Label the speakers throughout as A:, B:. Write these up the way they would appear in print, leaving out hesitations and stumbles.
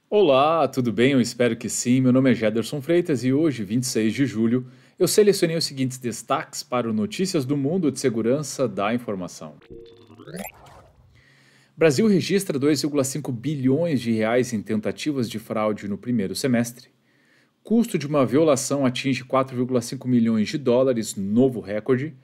A: Olá, tudo bem? Eu espero que sim. Meu nome é Jederson Freitas e hoje, 26 de julho, eu selecionei os seguintes destaques para o Notícias do Mundo de Segurança da Informação. Brasil registra 2,5 bilhões de reais em tentativas de fraude no primeiro semestre. Custo de uma violação atinge 4,5 milhões de dólares, novo recorde.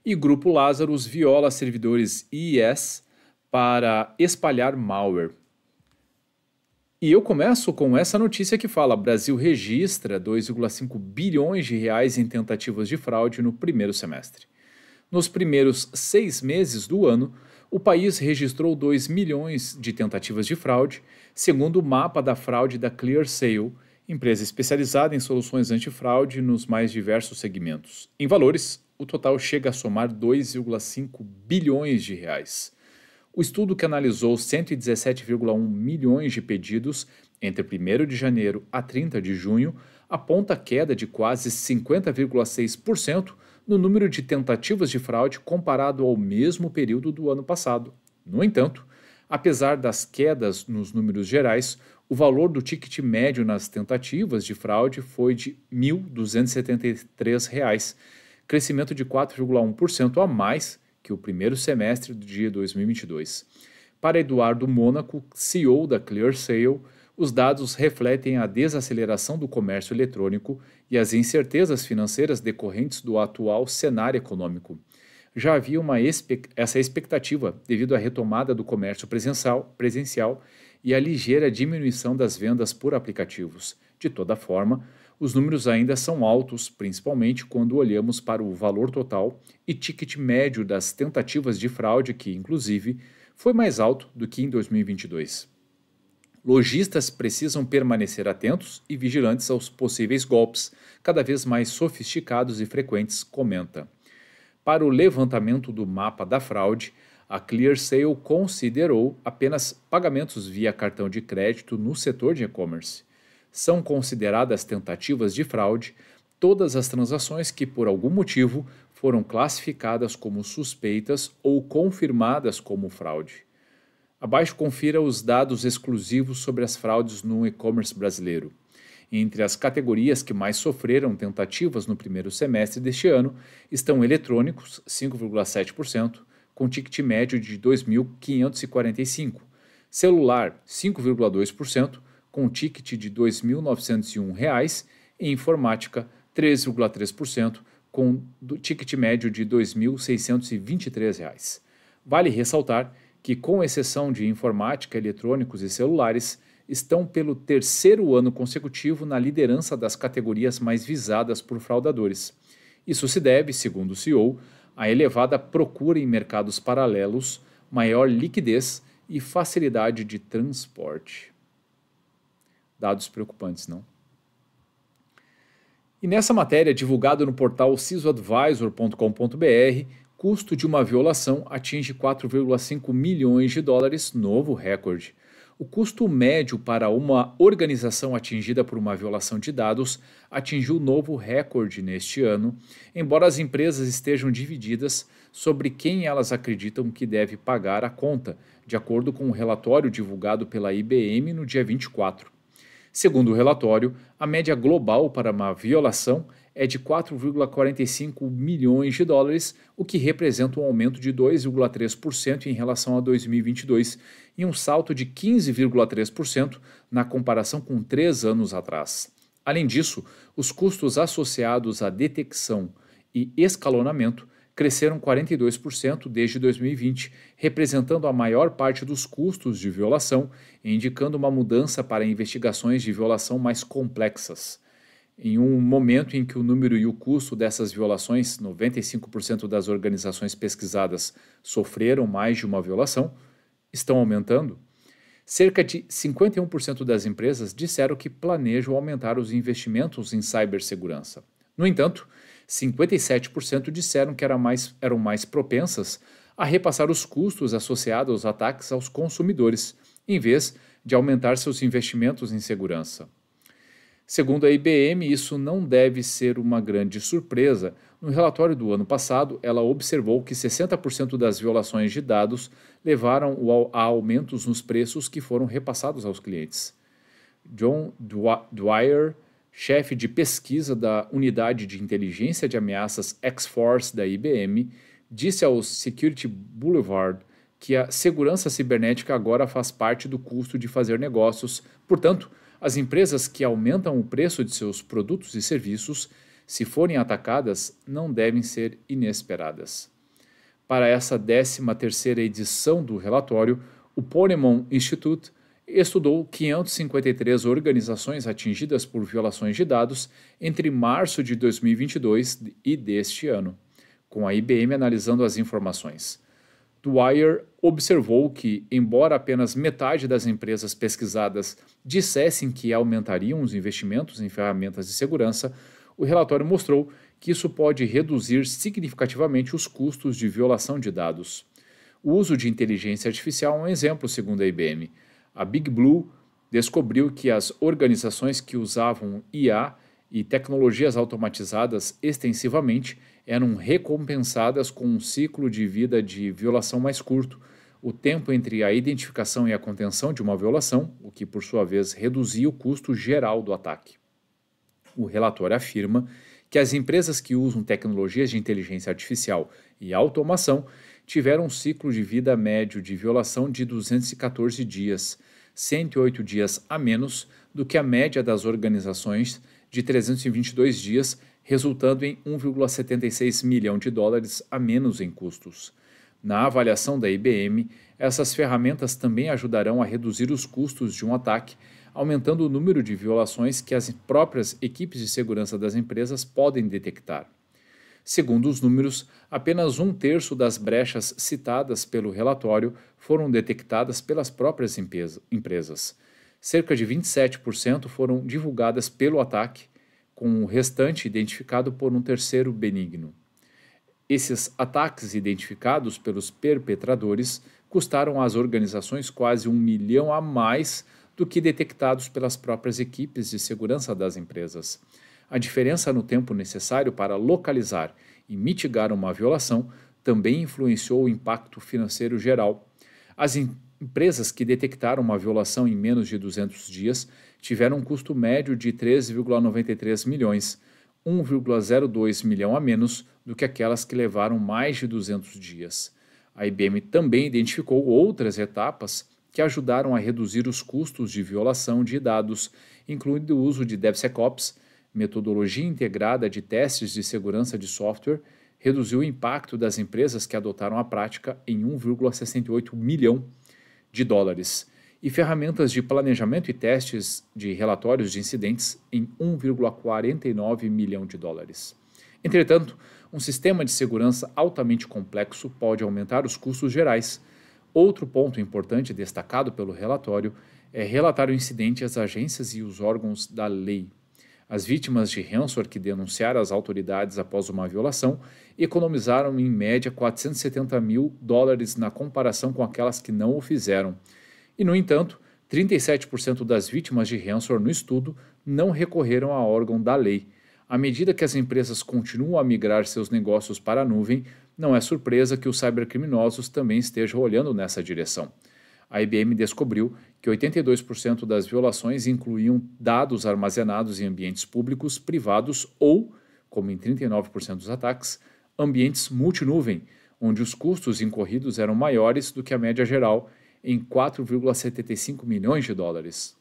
A: E Grupo Lazarus viola servidores IIS para espalhar malware. E eu começo com essa notícia que fala: Brasil registra 2,5 bilhões de reais em tentativas de fraude no primeiro semestre. Nos primeiros 6 meses do ano, o país registrou 2 milhões de tentativas de fraude, segundo o mapa da fraude da ClearSale, empresa especializada em soluções antifraude nos mais diversos segmentos. Em valores, o total chega a somar 2,5 bilhões de reais. O estudo, que analisou 117,1 milhões de pedidos entre 1º de janeiro a 30 de junho, aponta queda de quase 50,6% no número de tentativas de fraude comparado ao mesmo período do ano passado. No entanto, apesar das quedas nos números gerais, o valor do ticket médio nas tentativas de fraude foi de R$ 1.273, crescimento de 4,1% a mais que o primeiro semestre de 2022. Para Eduardo Mônaco, CEO da ClearSale, os dados refletem a desaceleração do comércio eletrônico e as incertezas financeiras decorrentes do atual cenário econômico. Já havia essa expectativa devido à retomada do comércio presencial e à ligeira diminuição das vendas por aplicativos. De toda forma, os números ainda são altos, principalmente quando olhamos para o valor total e ticket médio das tentativas de fraude, que, inclusive, foi mais alto do que em 2022. Lojistas precisam permanecer atentos e vigilantes aos possíveis golpes, cada vez mais sofisticados e frequentes, comenta. Para o levantamento do mapa da fraude, a ClearSale considerou apenas pagamentos via cartão de crédito no setor de e-commerce. São consideradas tentativas de fraude todas as transações que, por algum motivo, foram classificadas como suspeitas ou confirmadas como fraude. Abaixo confira os dados exclusivos sobre as fraudes no e-commerce brasileiro. Entre as categorias que mais sofreram tentativas no primeiro semestre deste ano estão eletrônicos, 5,7%, com ticket médio de R$ 2.545, celular, 5,2%, com ticket de R$ 2.901, e informática, 3,3%, com ticket médio de R$ 2.623. Vale ressaltar que, com exceção de informática, eletrônicos e celulares, estão pelo terceiro ano consecutivo na liderança das categorias mais visadas por fraudadores. Isso se deve, segundo o CEO, à elevada procura em mercados paralelos, maior liquidez e facilidade de transporte. Dados preocupantes, não? E nessa matéria, divulgada no portal cisoadvisor.com.br, custo de uma violação atinge 4,5 milhões de dólares, novo recorde. O custo médio para uma organização atingida por uma violação de dados atingiu novo recorde neste ano, embora as empresas estejam divididas sobre quem elas acreditam que deve pagar a conta, de acordo com o relatório divulgado pela IBM no dia 24. Segundo o relatório, a média global para uma violação é de 4,45 milhões de dólares, o que representa um aumento de 2,3% em relação a 2022 e um salto de 15,3% na comparação com 3 anos atrás. Além disso, os custos associados à detecção e escalonamento cresceram 42% desde 2020, representando a maior parte dos custos de violação e indicando uma mudança para investigações de violação mais complexas. Em um momento em que o número e o custo dessas violações, 95% das organizações pesquisadas sofreram mais de uma violação, estão aumentando, cerca de 51% das empresas disseram que planejam aumentar os investimentos em cibersegurança. No entanto, 57% disseram que eram mais propensas a repassar os custos associados aos ataques aos consumidores, em vez de aumentar seus investimentos em segurança. Segundo a IBM, isso não deve ser uma grande surpresa. No relatório do ano passado, ela observou que 60% das violações de dados levaram a aumentos nos preços que foram repassados aos clientes. John Dwyer, chefe de pesquisa da Unidade de Inteligência de Ameaças X-Force da IBM, disse ao Security Boulevard que a segurança cibernética agora faz parte do custo de fazer negócios. Portanto, as empresas que aumentam o preço de seus produtos e serviços, se forem atacadas, não devem ser inesperadas. Para essa 13ª edição do relatório, o Ponemon Institute estudou 553 organizações atingidas por violações de dados entre março de 2022 e deste ano, com a IBM analisando as informações. Dwyer observou que, embora apenas metade das empresas pesquisadas dissessem que aumentariam os investimentos em ferramentas de segurança, o relatório mostrou que isso pode reduzir significativamente os custos de violação de dados. O uso de inteligência artificial é um exemplo, segundo a IBM. A Big Blue descobriu que as organizações que usavam IA e tecnologias automatizadas extensivamente eram recompensadas com um ciclo de vida de violação mais curto, o tempo entre a identificação e a contenção de uma violação, o que por sua vez reduzia o custo geral do ataque. O relatório afirma que as empresas que usam tecnologias de inteligência artificial e automação tiveram um ciclo de vida médio de violação de 214 dias, 108 dias a menos do que a média das organizações de 322 dias, resultando em 1,76 milhão de dólares a menos em custos. Na avaliação da IBM, essas ferramentas também ajudarão a reduzir os custos de um ataque, aumentando o número de violações que as próprias equipes de segurança das empresas podem detectar. Segundo os números, apenas 1/3 das brechas citadas pelo relatório foram detectadas pelas próprias empresas. Cerca de 27% foram divulgadas pelo ataque, com o restante identificado por um terceiro benigno. Esses ataques identificados pelos perpetradores custaram às organizações quase 1 milhão a mais do que detectados pelas próprias equipes de segurança das empresas. A diferença no tempo necessário para localizar e mitigar uma violação também influenciou o impacto financeiro geral. As empresas que detectaram uma violação em menos de 200 dias tiveram um custo médio de 13,93 milhões, 1,02 milhão a menos do que aquelas que levaram mais de 200 dias. A IBM também identificou outras etapas que ajudaram a reduzir os custos de violação de dados, incluindo o uso de DevSecOps, metodologia integrada de testes de segurança de software, reduziu o impacto das empresas que adotaram a prática em 1,68 milhão de dólares, e ferramentas de planejamento e testes de relatórios de incidentes em 1,49 milhão de dólares. Entretanto, um sistema de segurança altamente complexo pode aumentar os custos gerais. Outro ponto importante destacado pelo relatório é relatar o incidente às agências e os órgãos da lei. As vítimas de ransomware que denunciaram as autoridades após uma violação economizaram em média 470 mil dólares na comparação com aquelas que não o fizeram. E, no entanto, 37% das vítimas de ransomware no estudo não recorreram a órgão da lei. À medida que as empresas continuam a migrar seus negócios para a nuvem, não é surpresa que os cybercriminosos também estejam olhando nessa direção. A IBM descobriu que 82% das violações incluíam dados armazenados em ambientes públicos, privados ou, como em 39% dos ataques, ambientes multinuvem, onde os custos incorridos eram maiores do que a média geral, em 4,75 milhões de dólares.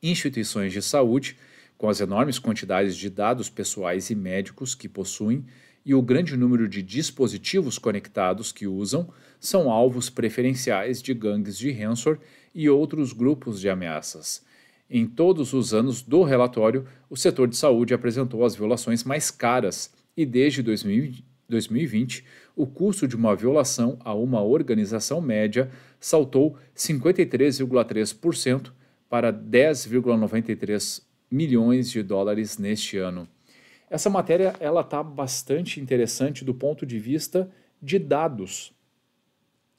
A: Instituições de saúde, com as enormes quantidades de dados pessoais e médicos que possuem e o grande número de dispositivos conectados que usam, são alvos preferenciais de gangues de ransomware e outros grupos de ameaças. Em todos os anos do relatório, o setor de saúde apresentou as violações mais caras e, desde 2020, o custo de uma violação a uma organização média saltou 53,3% para 10,93 milhões de dólares neste ano. Essa matéria está bastante interessante do ponto de vista de dados.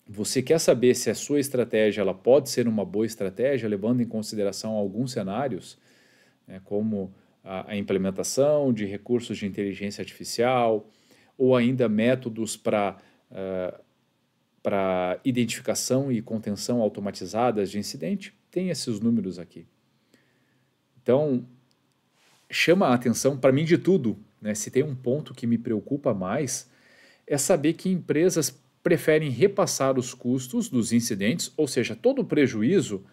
A: Você quer saber se a sua estratégia ela pode ser uma boa estratégia, levando em consideração alguns cenários, como a implementação de recursos de inteligência artificial, ou ainda métodos para identificação e contenção automatizadas de incidente? Tem esses números aqui. Então, chama a atenção para mim de tudo, né? Se tem um ponto que me preocupa mais, é saber que empresas preferem repassar os custos dos incidentes, ou seja, todo o prejuízo,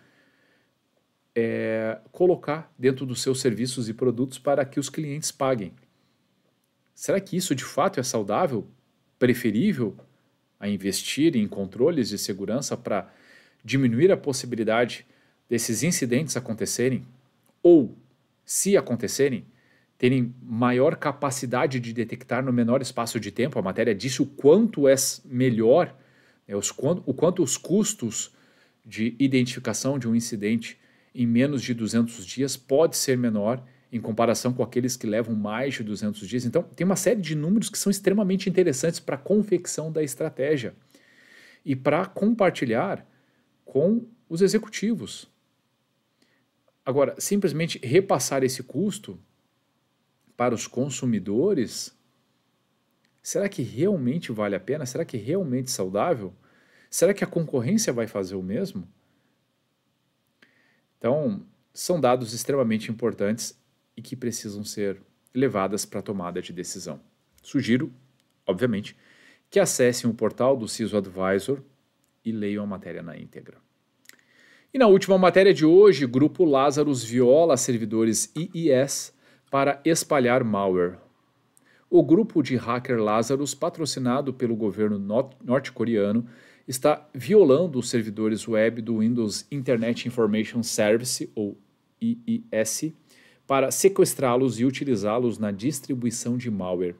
A: colocar dentro dos seus serviços e produtos para que os clientes paguem. Será que isso de fato é saudável? Preferível a investir em controles de segurança para diminuir a possibilidade desses incidentes acontecerem? Ou, se acontecerem, terem maior capacidade de detectar no menor espaço de tempo? A matéria disse o quanto é melhor, né, o quanto os custos de identificação de um incidente em menos de 200 dias pode ser menor em comparação com aqueles que levam mais de 200 dias. Então, tem uma série de números que são extremamente interessantes para a confecção da estratégia e para compartilhar com os executivos. Agora, simplesmente repassar esse custo para os consumidores, será que realmente vale a pena? Será que é realmente saudável? Será que a concorrência vai fazer o mesmo? Então, são dados extremamente importantes e que precisam ser levadas para a tomada de decisão. Sugiro, obviamente, que acessem o portal do CISO Advisor e leiam a matéria na íntegra. E na última matéria de hoje, Grupo Lazarus viola servidores IIS para espalhar malware. O grupo de hacker Lazarus, patrocinado pelo governo norte-coreano, está violando os servidores web do Windows Internet Information Service, ou IIS, para sequestrá-los e utilizá-los na distribuição de malware.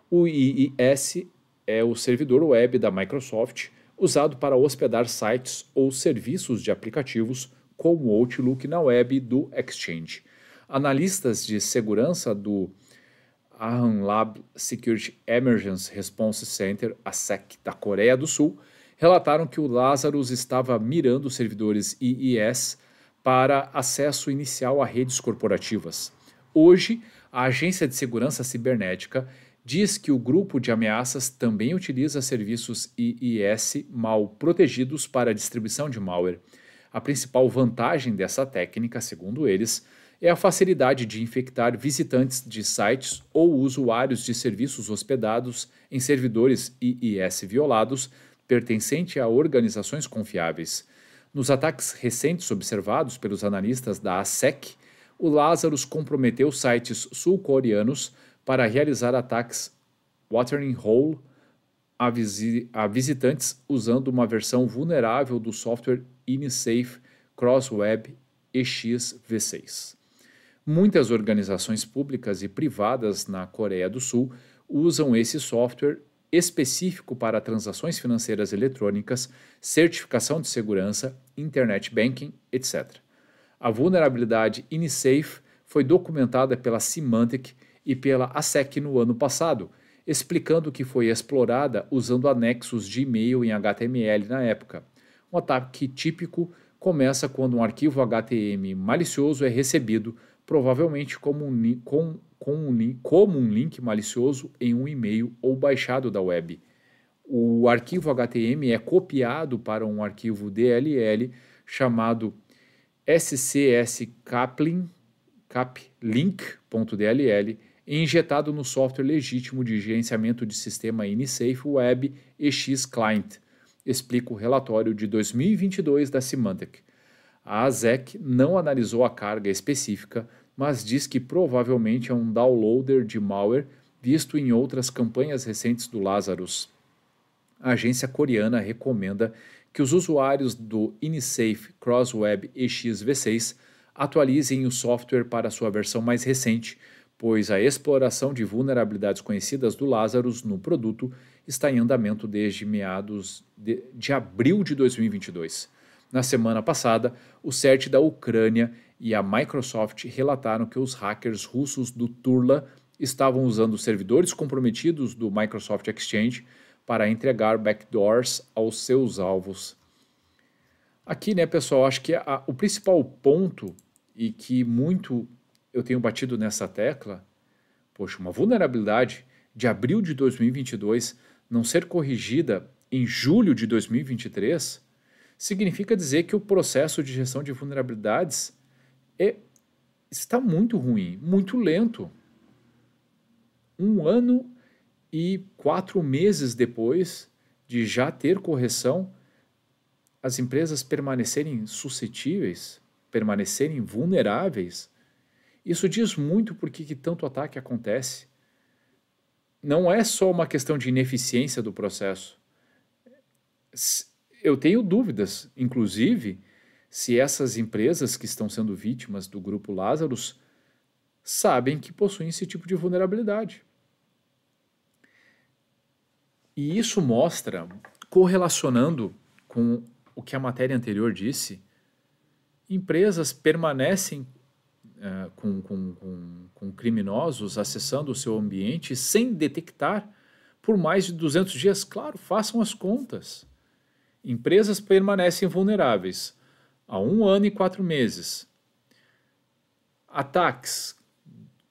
A: O IIS é o servidor web da Microsoft, usado para hospedar sites ou serviços de aplicativos como o Outlook na web do Exchange. Analistas de segurança do Ahan Lab Security Emergency Response Center, a SEC, da Coreia do Sul, relataram que o Lazarus estava mirando servidores IIS para acesso inicial a redes corporativas. Hoje, a Agência de Segurança Cibernética diz que o grupo de ameaças também utiliza serviços IIS mal protegidos para a distribuição de malware. A principal vantagem dessa técnica, segundo eles, é a facilidade de infectar visitantes de sites ou usuários de serviços hospedados em servidores IIS violados, pertencente a organizações confiáveis. Nos ataques recentes observados pelos analistas da ASEC, o Lazarus comprometeu sites sul-coreanos para realizar ataques watering hole a visitantes usando uma versão vulnerável do software InSafe CrossWeb EX-V6. Muitas organizações públicas e privadas na Coreia do Sul usam esse software específico para transações financeiras eletrônicas, certificação de segurança, internet banking, etc. A vulnerabilidade InSafe foi documentada pela Symantec e pela ASEC no ano passado, explicando que foi explorada usando anexos de e-mail em HTML na época. Um ataque típico começa quando um arquivo HTML malicioso é recebido, provavelmente como um link malicioso em um e-mail ou baixado da web. O arquivo HTML é copiado para um arquivo DLL chamado scscaplink.dll e injetado no software legítimo de gerenciamento de sistema InSafe Web EX Client, explica o relatório de 2022 da Symantec. A ASEC não analisou a carga específica, mas diz que provavelmente é um downloader de malware visto em outras campanhas recentes do Lazarus. A agência coreana recomenda que os usuários do InSafe CrossWeb EX-V6 atualizem o software para sua versão mais recente, pois a exploração de vulnerabilidades conhecidas do Lazarus no produto está em andamento desde meados de abril de 2022. Na semana passada, o CERT da Ucrânia e a Microsoft relataram que os hackers russos do Turla estavam usando servidores comprometidos do Microsoft Exchange para entregar backdoors aos seus alvos. Aqui, né, pessoal, acho que o principal ponto, e que muito eu tenho batido nessa tecla, poxa, uma vulnerabilidade de abril de 2022 não ser corrigida em julho de 2023 significa dizer que o processo de gestão de vulnerabilidades é está muito ruim, muito lento. 1 ano e 4 meses depois de já ter correção, as empresas permanecerem suscetíveis, permanecerem vulneráveis. Isso diz muito por que tanto ataque acontece. Não é só uma questão de ineficiência do processo. Eu tenho dúvidas, inclusive, se essas empresas que estão sendo vítimas do Grupo Lazarus sabem que possuem esse tipo de vulnerabilidade. E isso mostra, correlacionando com o que a matéria anterior disse, empresas permanecem com criminosos acessando o seu ambiente sem detectar por mais de 200 dias. Claro, façam as contas. Empresas permanecem vulneráveis há 1 ano e 4 meses. Ataques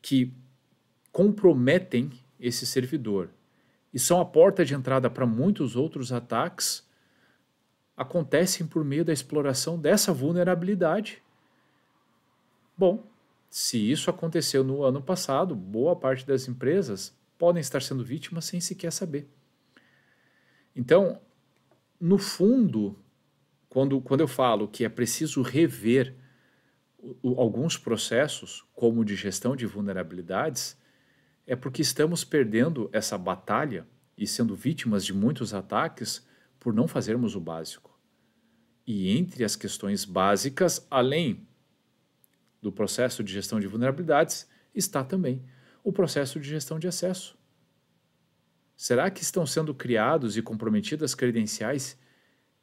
A: que comprometem esse servidor e são a porta de entrada para muitos outros ataques acontecem por meio da exploração dessa vulnerabilidade. Bom, se isso aconteceu no ano passado, boa parte das empresas podem estar sendo vítimas sem sequer saber. Então, no fundo, quando eu falo que é preciso rever alguns processos, como o de gestão de vulnerabilidades, é porque estamos perdendo essa batalha e sendo vítimas de muitos ataques por não fazermos o básico. E entre as questões básicas, além do processo de gestão de vulnerabilidades, está também o processo de gestão de acesso. Será que estão sendo criados e comprometidas credenciais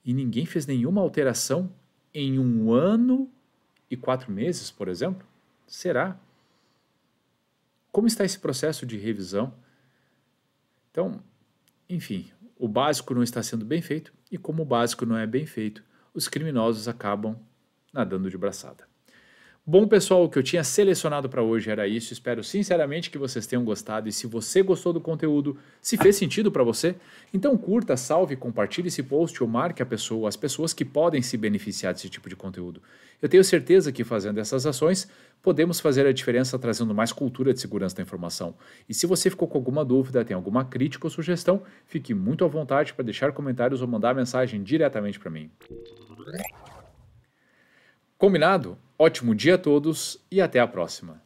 A: e ninguém fez nenhuma alteração em 1 ano e 4 meses, por exemplo? Será? Como está esse processo de revisão? Então, enfim, o básico não está sendo bem feito e como o básico não é bem feito, os criminosos acabam nadando de braçada. Bom, pessoal, o que eu tinha selecionado para hoje era isso. Espero sinceramente que vocês tenham gostado e se você gostou do conteúdo, se fez sentido para você, então curta, salve, compartilhe esse post ou marque as pessoas que podem se beneficiar desse tipo de conteúdo. Eu tenho certeza que fazendo essas ações, podemos fazer a diferença trazendo mais cultura de segurança da informação. E se você ficou com alguma dúvida, tem alguma crítica ou sugestão, fique muito à vontade para deixar comentários ou mandar mensagem diretamente para mim. Combinado? Ótimo dia a todos e até a próxima!